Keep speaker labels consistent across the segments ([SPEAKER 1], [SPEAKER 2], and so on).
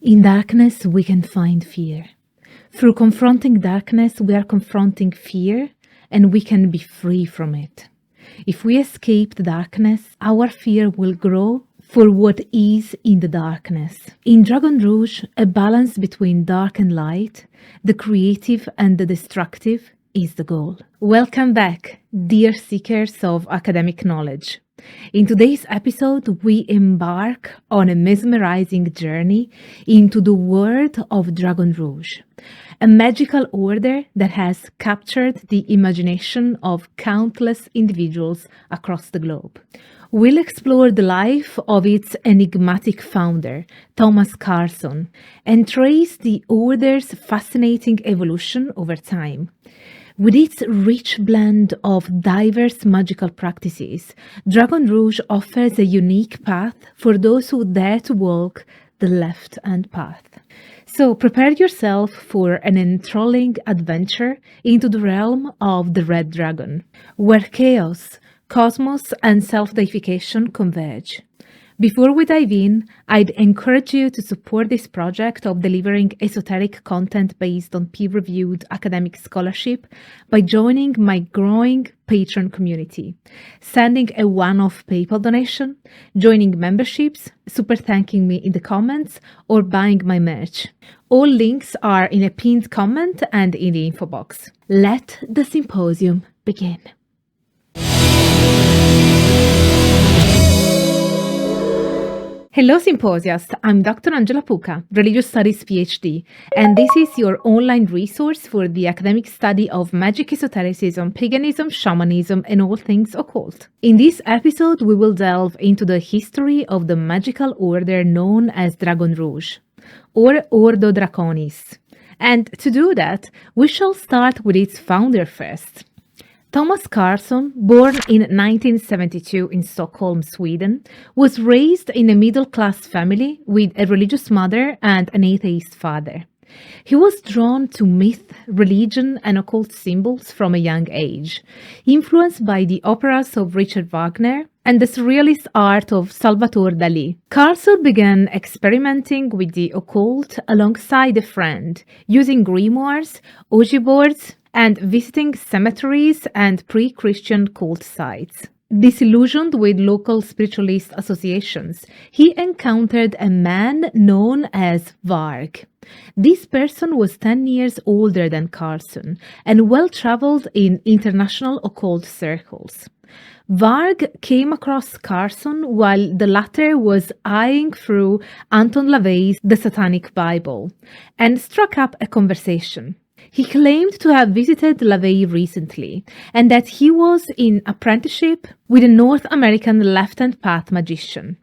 [SPEAKER 1] In darkness, we can find fear. Through confronting darkness, we are confronting fear, and we can be free from it. If we escape the darkness, our fear will grow for what is in the darkness. In Dragon Rouge, a balance between dark and light, the creative and the destructive, is the goal. Welcome back, dear seekers of academic knowledge. In today's episode, we embark on a mesmerizing journey into the world of Dragon Rouge, a magical order that has captured the imagination of countless individuals across the globe. We'll explore the life of its enigmatic founder, Thomas Karlsson, and trace the order's fascinating evolution over time. With its rich blend of diverse magical practices, Dragon Rouge offers a unique path for those who dare to walk the left-hand path. So prepare yourself for an enthralling adventure into the realm of the Red Dragon, where chaos, cosmos, and self-deification converge. Before we dive in, I'd encourage you to support this project of delivering esoteric content based on peer-reviewed academic scholarship by joining my growing Patreon community, sending a one-off PayPal donation, joining memberships, super thanking me in the comments, or buying my merch. All links are in a pinned comment and in the info box. Let the symposium begin. Hello Symposiast, I'm Dr. Angela Puca, Religious Studies PhD, and this is your online resource for the academic study of magic, esotericism, paganism, shamanism, and all things occult. In this episode, we will delve into the history of the magical order known as Dragon Rouge, or Ordo Draconis. And to do that, we shall start with its founder first. Thomas Karlsson, born in 1972 in Stockholm, Sweden, was raised in a middle-class family with a religious mother and an atheist father. He was drawn to myth, religion, and occult symbols from a young age, influenced by the operas of Richard Wagner and the surrealist art of Salvador Dalí. Karlsson began experimenting with the occult alongside a friend, using grimoires, Ouija boards, and visiting cemeteries and pre-Christian cult sites. Disillusioned with local spiritualist associations, he encountered a man known as Varg. This person was 10 years older than Karlsson and well-traveled in international occult circles. Varg came across Karlsson while the latter was eyeing through Anton LaVey's The Satanic Bible and struck up a conversation. He claimed to have visited LaVey recently and that he was in apprenticeship with a North American left-hand path magician.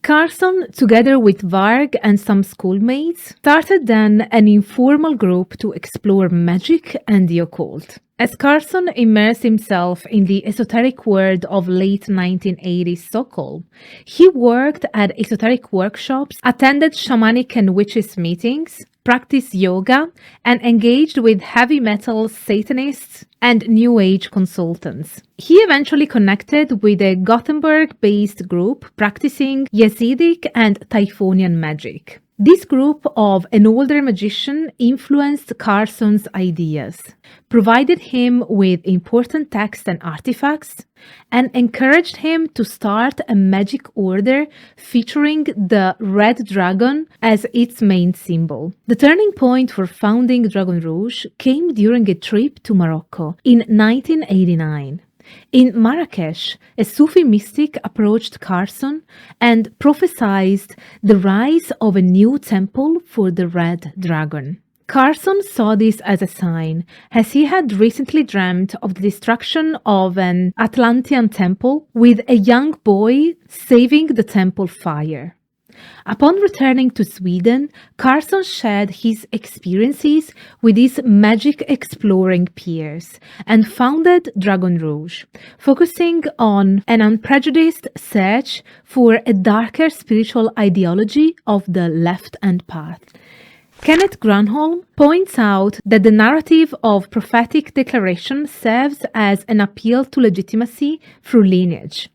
[SPEAKER 1] Karlsson, together with Varg and some schoolmates, started then an informal group to explore magic and the occult. As Karlsson immersed himself in the esoteric world of late 1980s Stockholm, he worked at esoteric workshops, attended shamanic and witches meetings, practiced yoga, and engaged with heavy metal Satanists and New Age consultants. He eventually connected with a Gothenburg-based group practicing Hasidic and Typhonian magic. This group of an older magician influenced Karlsson's ideas, provided him with important texts and artifacts, and encouraged him to start a magic order featuring the Red Dragon as its main symbol. The turning point for founding Dragon Rouge came during a trip to Morocco in 1989. In Marrakesh, a Sufi mystic approached Karlsson and prophesied the rise of a new temple for the Red Dragon. Karlsson saw this as a sign, as he had recently dreamt of the destruction of an Atlantean temple, with a young boy saving the temple fire. Upon returning to Sweden, Karlsson shared his experiences with his magic exploring peers and founded Dragon Rouge, focusing on an unprejudiced search for a darker spiritual ideology of the left-hand path. Kenneth Granholm points out that the narrative of prophetic declaration serves as an appeal to legitimacy through lineage.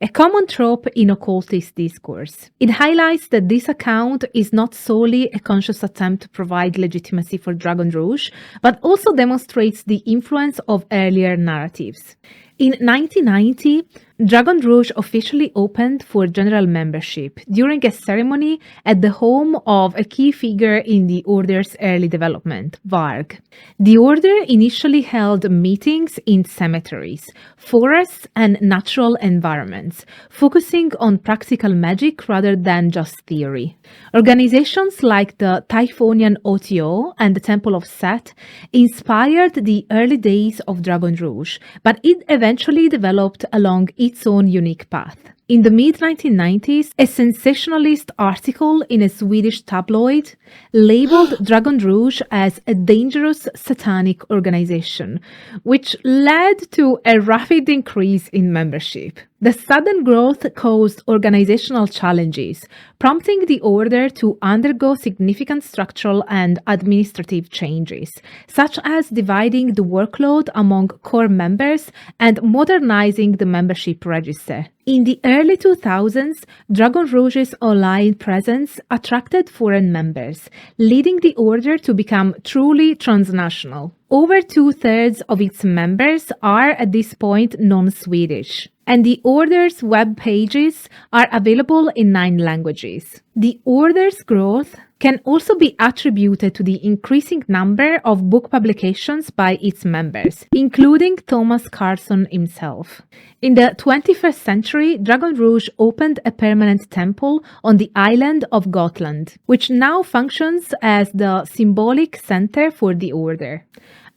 [SPEAKER 1] a common trope in occultist discourse. It highlights that this account is not solely a conscious attempt to provide legitimacy for Dragon Rouge, but also demonstrates the influence of earlier narratives. In 1990, Dragon Rouge officially opened for general membership during a ceremony at the home of a key figure in the Order's early development, Varg. The Order initially held meetings in cemeteries, forests, and natural environments, focusing on practical magic rather than just theory. Organizations like the Typhonian OTO and the Temple of Set inspired the early days of Dragon Rouge, but it eventually developed along its own unique path. In the mid-1990s, a sensationalist article in a Swedish tabloid labeled Dragon Rouge as a dangerous satanic organization, which led to a rapid increase in membership. The sudden growth caused organizational challenges, prompting the order to undergo significant structural and administrative changes, such as dividing the workload among core members and modernizing the membership register. In the early 2000s, Dragon Rouge's online presence attracted foreign members, leading the order to become truly transnational. Over 2/3 of its members are at this point non-Swedish, and the Order's web pages are available in 9 languages. The Order's growth can also be attributed to the increasing number of book publications by its members, including Thomas Karlsson himself. In the 21st century, Dragon Rouge opened a permanent temple on the island of Gotland, which now functions as the symbolic center for the Order.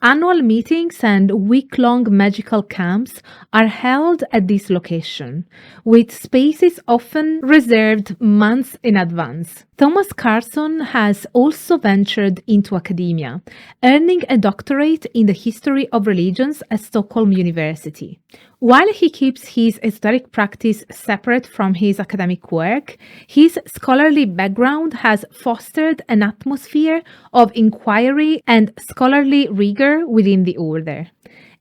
[SPEAKER 1] Annual meetings and week-long magical camps are held at this location, with spaces often reserved months in advance. Thomas Karlsson has also ventured into academia, earning a doctorate in the history of religions at Stockholm University. While he keeps his esoteric practice separate from his academic work, his scholarly background has fostered an atmosphere of inquiry and scholarly rigor within the order.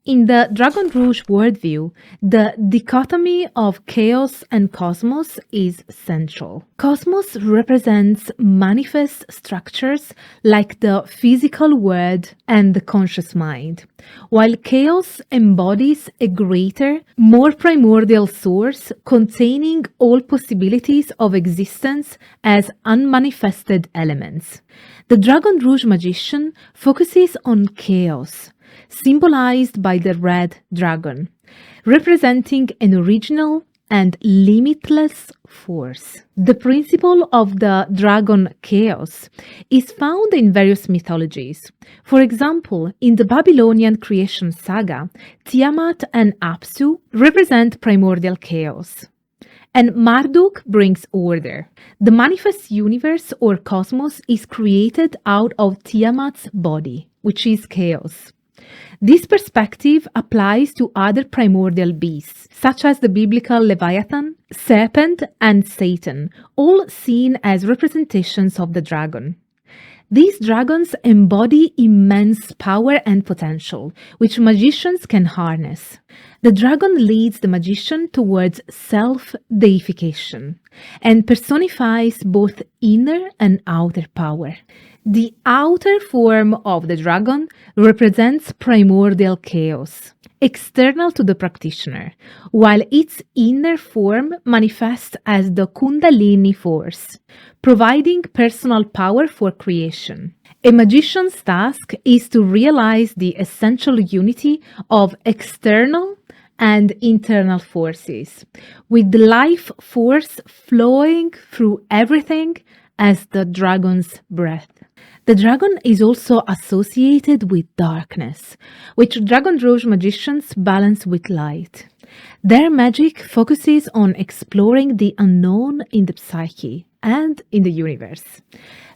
[SPEAKER 1] In the Dragon Rouge worldview, the dichotomy of chaos and cosmos is central. Cosmos represents manifest structures like the physical world and the conscious mind, while chaos embodies a greater, more primordial source containing all possibilities of existence as unmanifested elements. The Dragon Rouge magician focuses on chaos, symbolized by the red dragon, representing an original and limitless force. The principle of the dragon chaos is found in various mythologies. For example, in the Babylonian creation saga, Tiamat and Apsu represent primordial chaos, and Marduk brings order. The manifest universe or cosmos is created out of Tiamat's body, which is chaos. This perspective applies to other primordial beasts, such as the biblical Leviathan, serpent, and Satan, all seen as representations of the dragon. These dragons embody immense power and potential, which magicians can harness. The dragon leads the magician towards self-deification and personifies both inner and outer power. The outer form of the dragon represents primordial chaos, external to the practitioner, while its inner form manifests as the Kundalini force, providing personal power for creation. A magician's task is to realize the essential unity of external and internal forces, with the life force flowing through everything as the dragon's breath. The dragon is also associated with darkness, which Dragon Rouge magicians balance with light. Their magic focuses on exploring the unknown in the psyche and in the universe.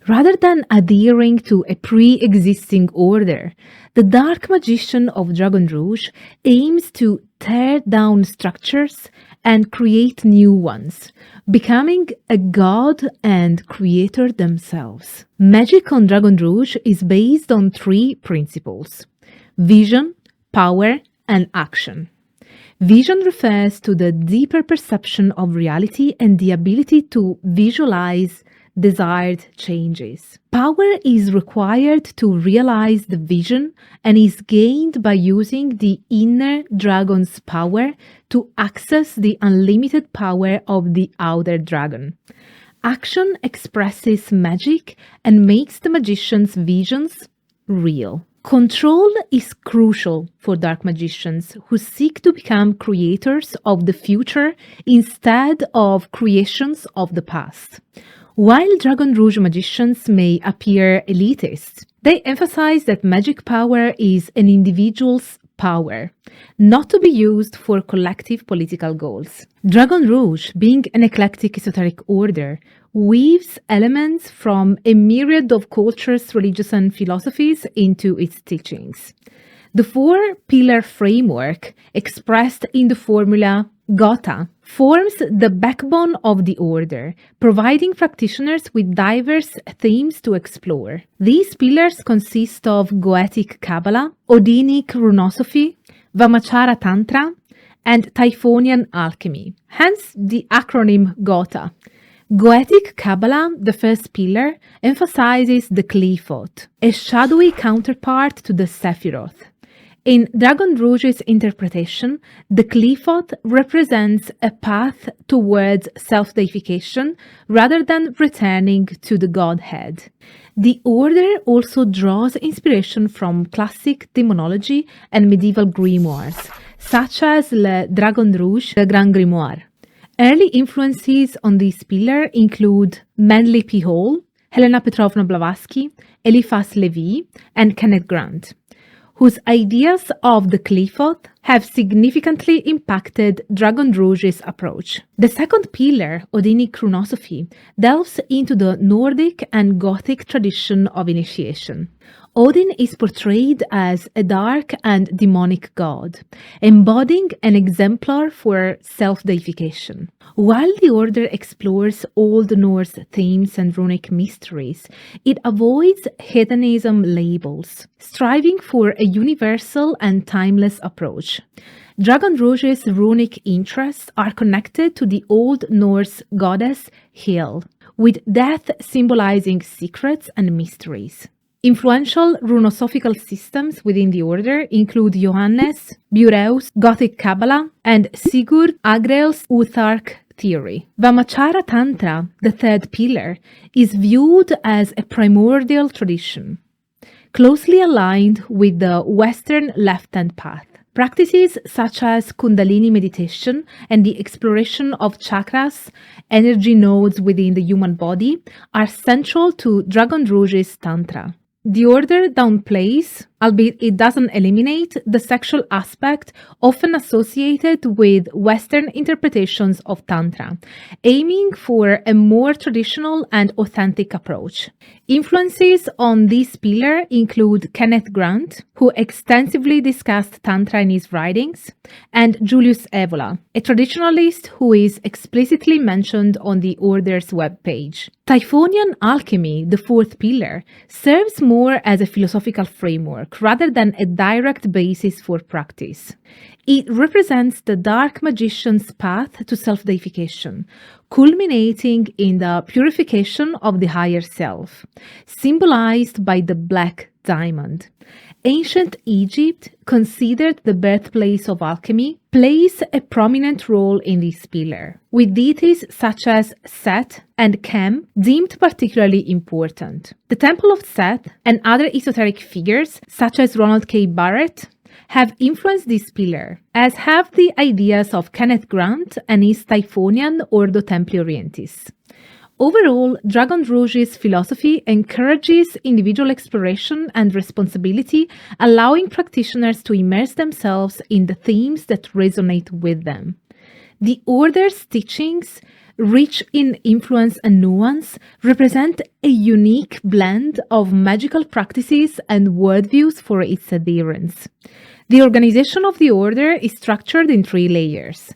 [SPEAKER 1] Rather than adhering to a pre-existing order, the dark magician of Dragon Rouge aims to tear down structures and create new ones, becoming a god and creator themselves. Magic on Dragon Rouge is based on 3 principles: vision, power, and action. Vision refers to the deeper perception of reality and the ability to visualize desired changes. Power is required to realize the vision and is gained by using the inner dragon's power to access the unlimited power of the outer dragon. Action expresses magic and makes the magician's visions real. Control is crucial for dark magicians who seek to become creators of the future instead of creations of the past. While Dragon Rouge magicians may appear elitist, they emphasize that magic power is an individual's power, not to be used for collective political goals. Dragon Rouge, being an eclectic esoteric order, weaves elements from a myriad of cultures, religions, and philosophies into its teachings. The four-pillar framework, expressed in the formula GOTA, forms the backbone of the order, providing practitioners with diverse themes to explore. These pillars consist of Goetic Kabbalah, Odinic Runosophy, Vamachara Tantra, and Typhonian Alchemy, hence the acronym GOTA. Goetic Kabbalah, the first pillar, emphasizes the Qlīphot, a shadowy counterpart to the Sephiroth. In Dragon Rouge's interpretation, the Qlīphot represents a path towards self-deification rather than returning to the Godhead. The order also draws inspiration from classic demonology and medieval grimoires, such as Le Dragon Rouge, the Grand Grimoire. Early influences on this pillar include Manly P. Hall, Helena Petrovna Blavatsky, Eliphas Levi, and Kenneth Grant, whose ideas of the Qlīphot have significantly impacted Dragon Rouge's approach. The second pillar, Odinic Runosophy, delves into the Nordic and Gothic tradition of initiation. Odin is portrayed as a dark and demonic god, embodying an exemplar for self-deification. While the order explores Old Norse themes and runic mysteries, it avoids hedonism labels, striving for a universal and timeless approach. Dragon Rouge's runic interests are connected to the Old Norse goddess Hel, with death symbolizing secrets and mysteries. Influential runosophical systems within the order include Johannes Bureus' Gothic Kabbalah and Sigurd Agreel's Uthark theory. Vamachara Tantra, the third pillar, is viewed as a primordial tradition, closely aligned with the Western left-hand path. Practices such as Kundalini meditation and the exploration of chakras, energy nodes within the human body, are central to Dragon Rouge's Tantra. The order downplays, albeit it doesn't eliminate, the sexual aspect often associated with Western interpretations of Tantra, aiming for a more traditional and authentic approach. Influences on this pillar include Kenneth Grant, who extensively discussed Tantra in his writings, and Julius Evola, a traditionalist who is explicitly mentioned on the order's webpage. Typhonian Alchemy, the fourth pillar, serves more as a philosophical framework rather than a direct basis for practice. It represents the dark magician's path to self-deification, culminating in the purification of the higher self, symbolized by the black diamond. Ancient Egypt, considered the birthplace of alchemy, plays a prominent role in this pillar, with deities such as Set and Kem deemed particularly important. The Temple of Set and other esoteric figures, such as Ronald K. Barrett, have influenced this pillar, as have the ideas of Kenneth Grant and his Typhonian Ordo Templi Orientis. Overall, Dragon Rouge's philosophy encourages individual exploration and responsibility, allowing practitioners to immerse themselves in the themes that resonate with them. The order's teachings, rich in influence and nuance, represent a unique blend of magical practices and worldviews for its adherents. The organization of the order is structured in three layers: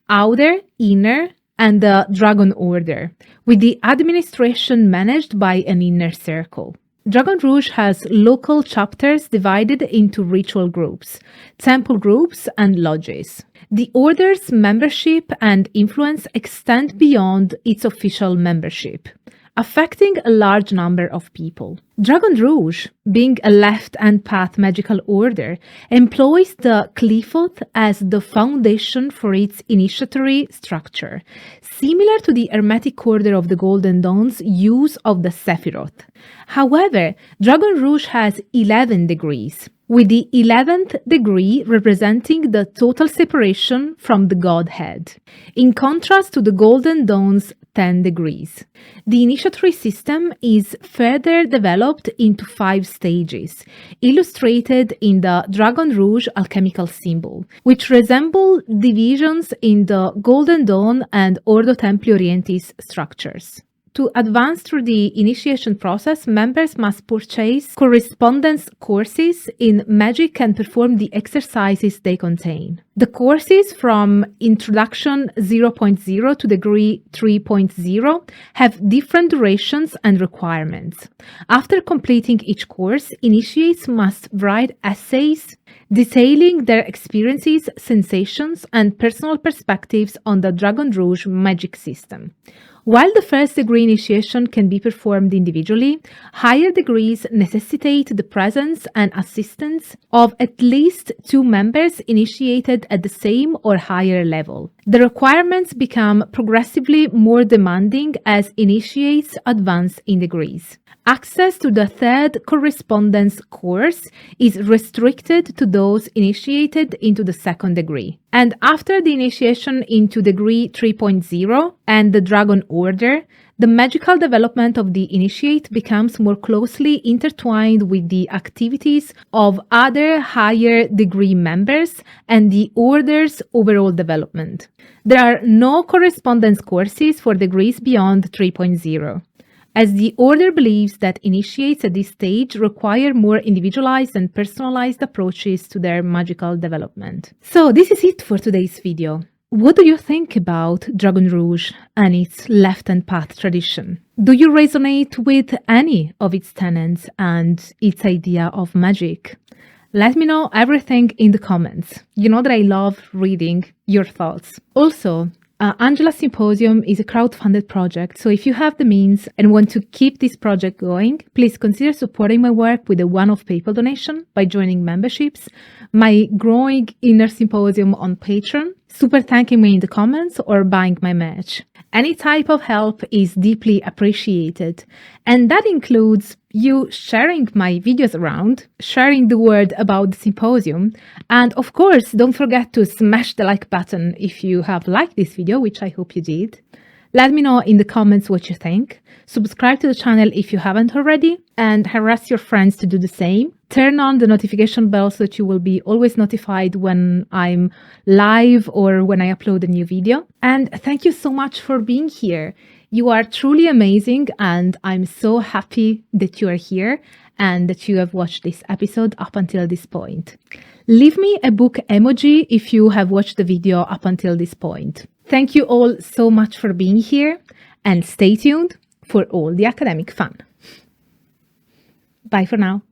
[SPEAKER 1] outer, inner, and the Dragon Order, with the administration managed by an inner circle. Dragon Rouge has local chapters divided into ritual groups, temple groups, and lodges. The order's membership and influence extend beyond its official membership, affecting a large number of people. Dragon Rouge, being a left-hand path magical order, employs the Qliphoth as the foundation for its initiatory structure, similar to the Hermetic Order of the Golden Dawn's use of the Sephiroth. However, Dragon Rouge has 11 degrees, with the 11th degree representing the total separation from the Godhead, in contrast to the Golden Dawn's 10 degrees. The initiatory system is further developed into 5 stages, illustrated in the Dragon Rouge alchemical symbol, which resemble divisions in the Golden Dawn and Ordo Templi Orientis structures. To advance through the initiation process, members must purchase correspondence courses in Magick and perform the exercises they contain. The courses from Introduction 0.0 to Degree 3.0 have different durations and requirements. After completing each course, initiates must write essays detailing their experiences, sensations, and personal perspectives on the Dragon Rouge magic system. While the first degree initiation can be performed individually, higher degrees necessitate the presence and assistance of at least 2 members initiated at the same or higher level. The requirements become progressively more demanding as initiates advance in degrees. Access to the third correspondence course is restricted to those initiated into the second degree. And after the initiation into degree 3.0 and the Dragon Order, the magical development of the initiate becomes more closely intertwined with the activities of other higher degree members and the Order's overall development. There are no correspondence courses for degrees beyond 3.0. As the Order believes that initiates at this stage require more individualized and personalized approaches to their magical development. So this is it for today's video. What do you think about Dragon Rouge and its left-hand path tradition? Do you resonate with any of its tenets and its idea of magic? Let me know everything in the comments. You know that I love reading your thoughts. Also, Angela's Symposium is a crowdfunded project, so if you have the means and want to keep this project going, please consider supporting my work with a one-off PayPal donation by joining memberships, my growing inner symposium on Patreon, super thanking me in the comments, or buying my merch. Any type of help is deeply appreciated, and that includes you sharing my videos around, sharing the word about the symposium, and of course, don't forget to smash the like button if you have liked this video, which I hope you did. Let me know in the comments what you think. Subscribe to the channel if you haven't already, and harass your friends to do the same. Turn on the notification bell so that you will be always notified when I'm live or when I upload a new video. And thank you so much for being here. You are truly amazing, and I'm so happy that you are here and that you have watched this episode up until this point. Leave me a book emoji if you have watched the video up until this point. Thank you all so much for being here, and stay tuned for all the academic fun. Bye for now.